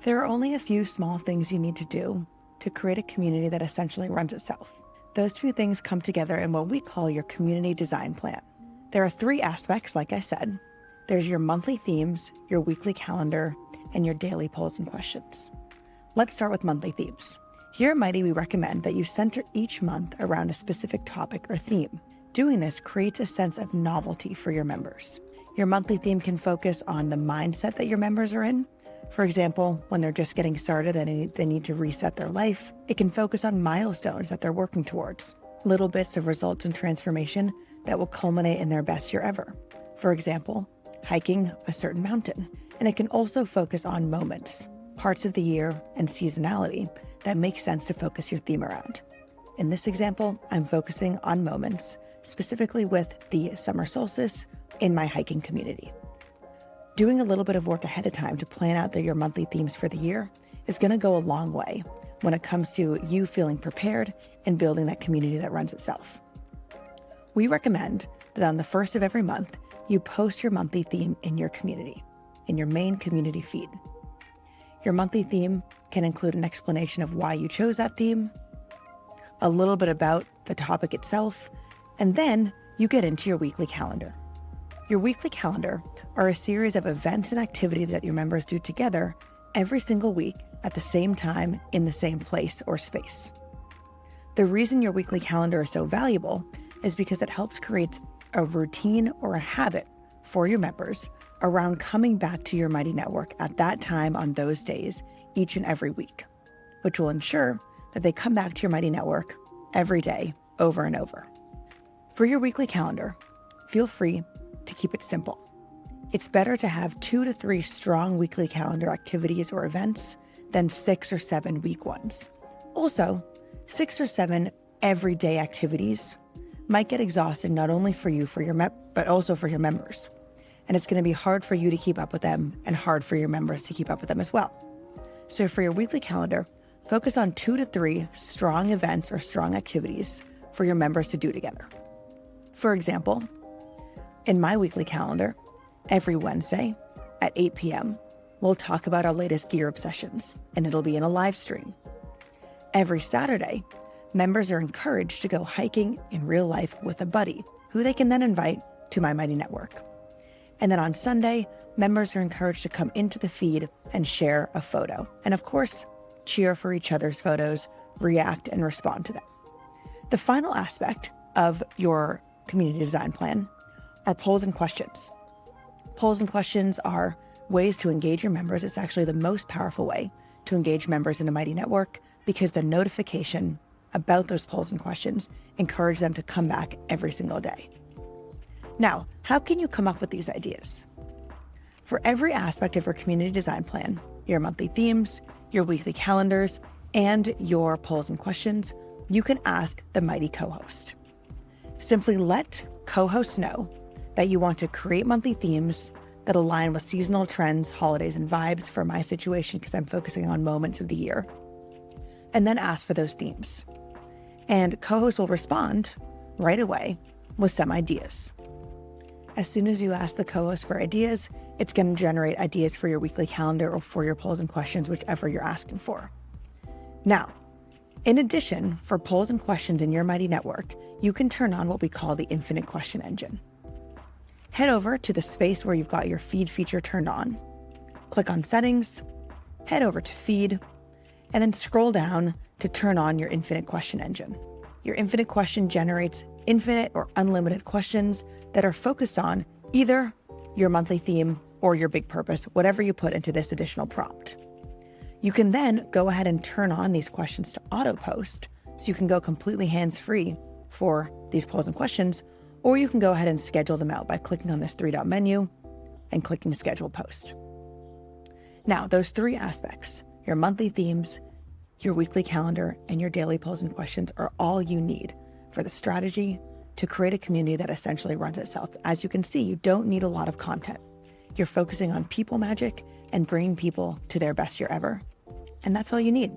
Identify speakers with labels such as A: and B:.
A: There are only a few small things you need to do to create a community that essentially runs itself. Those few things come together in what we call your community design plan. There are 3 aspects, like I said. There's your monthly themes, your weekly calendar, and your daily polls and questions. Let's start with monthly themes. Here at Mighty, we recommend that you center each month around a specific topic or theme. Doing this creates a sense of novelty for your members. Your monthly theme can focus on the mindset that your members are in. For example, when they're just getting started and they need to reset their life, it can focus on milestones that they're working towards, little bits of results and transformation that will culminate in their best year ever. For example, hiking a certain mountain. And it can also focus on moments, parts of the year, and seasonality that make sense to focus your theme around. In this example, I'm focusing on moments, specifically with the summer solstice in my hiking community. Doing a little bit of work ahead of time to plan out your monthly themes for the year is going to go a long way when it comes to you feeling prepared and building that community that runs itself. We recommend that on the first of every month, you post your monthly theme in your community, in your main community feed. Your monthly theme can include an explanation of why you chose that theme, a little bit about the topic itself, and then you get into your weekly calendar. Your weekly calendar are a series of events and activities that your members do together every single week at the same time in the same place or space. The reason your weekly calendar is so valuable is because it helps create a routine or a habit for your members around coming back to your Mighty Network at that time on those days each and every week, which will ensure that they come back to your Mighty Network every day over and over. For your weekly calendar, feel free to keep it simple. It's better to have 2 to 3 strong weekly calendar activities or events than 6 or 7 weak ones. Also, 6 or 7 everyday activities might get exhausting not only for you, but also for your members. And it's going to be hard for you to keep up with them and hard for your members to keep up with them as well. So for your weekly calendar, focus on 2 to 3 strong events or strong activities for your members to do together. For example, in my weekly calendar, every Wednesday at 8 p.m., we'll talk about our latest gear obsessions, and it'll be in a live stream. Every Saturday, members are encouraged to go hiking in real life with a buddy, who they can then invite to my Mighty Network. And then on Sunday, members are encouraged to come into the feed and share a photo. And of course, cheer for each other's photos, react, and respond to them. The final aspect of your community design plan are polls and questions. Polls and questions are ways to engage your members. It's actually the most powerful way to engage members in a Mighty Network because the notification about those polls and questions encourage them to come back every single day. Now, how can you come up with these ideas? For every aspect of your community design plan, your monthly themes, your weekly calendars, and your polls and questions, you can ask the Mighty co-host. Simply let co-hosts know that you want to create monthly themes that align with seasonal trends, holidays, and vibes for my situation because I'm focusing on moments of the year, and then ask for those themes. And co-hosts will respond right away with some ideas. As soon as you ask the co-host for ideas, it's going to generate ideas for your weekly calendar or for your polls and questions, whichever you're asking for. Now, in addition, for polls and questions in your Mighty Network, you can turn on what we call the infinite question engine. Head over to the space where you've got your feed feature turned on. Click on settings, head over to feed, and then scroll down to turn on your infinite question engine. Your infinite question generates infinite or unlimited questions that are focused on either your monthly theme or your big purpose, whatever you put into this additional prompt. You can then go ahead and turn on these questions to auto post, so you can go completely hands-free for these polls and questions, or you can go ahead and schedule them out by clicking on this 3-dot menu and clicking schedule post. Now, those 3 aspects, your monthly themes, your weekly calendar, and your daily polls and questions are all you need for the strategy to create a community that essentially runs itself. As you can see, you don't need a lot of content. You're focusing on people magic and bringing people to their best year ever. And that's all you need.